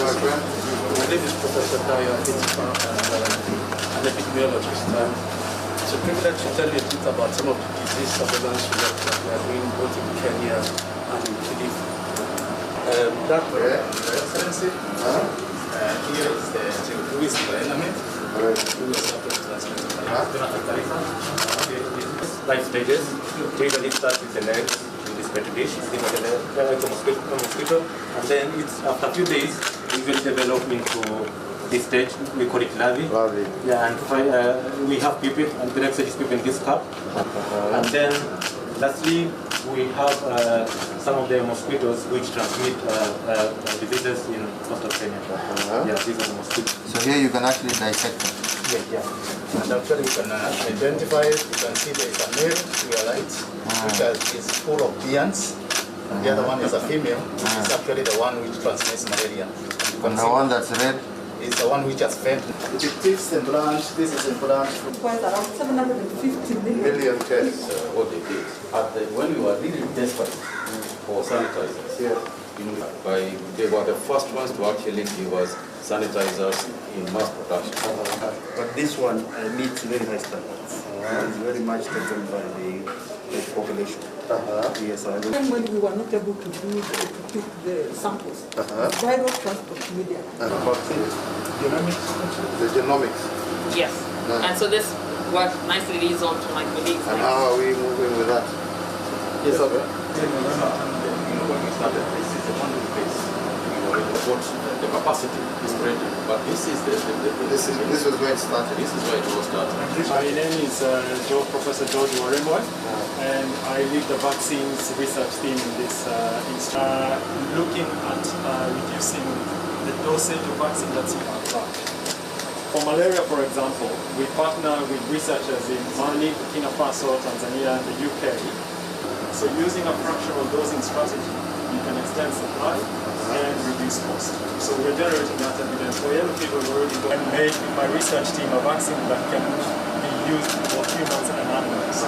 my friend. My name is Professor Dayo Akintipa, an epidemiologist. It's a privilege to tell you a bit about some of the disease surveillance work that we are doing both in Kenya and in Kilifi. Your Excellency, here is the attainment. Life stages. Typically starts with the legs in this petri dish, like a mosquito, and then it's after a few days it will develop into this stage. We call it larvae. Yeah, and we have pupil, and the next stage is pupil in this cup, and then lastly we have some of the mosquitoes which transmit diseases in most of Kenya. Yeah, these are the mosquitoes. So here you can actually dissect them. Yeah. And actually you can identify it. You can see there is a male here, right, which is full of glands. And the other one is a female, which is actually the one which transmits malaria. And the one that's red is the one which has fed. The tips and branch, this is a branch. Quite around 750 million tests. What they did when we were really desperate for sanitizers. Yeah. They were the first ones to actually give us sanitizers in mass production. But this one meets very high standards. It's very much taken by the population. Yes, when we were not able to pick the samples, viral transport media. About the genomics. the genomics. Yes. And so this work nicely leads on to my colleagues. And how are we moving with that? Yes, sir. When we started, this is the one place we were able to put the capacity is ready. But this is This was where it started. This is where it was started. My name is Professor George Waremwe, and I lead the vaccines research team in this looking at reducing the dosage of vaccine that's in our drug. For malaria, for example, we partner with researchers in Mali, Burkina Faso, Tanzania, and the UK. So using a fractional dosing strategy, you can extend supply and reduce cost. So we're generating that evidence. For yellow fever, we've already made in my research team a vaccine that can be used for humans and animals.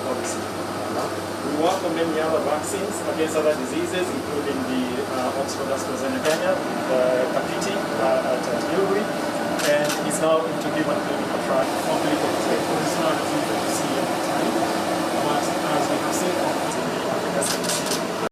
Policy. We work on many other vaccines against other diseases, including the Oxford AstraZeneca, the Kapiti at Newry, and is now into human clinical trial. It's not easy to see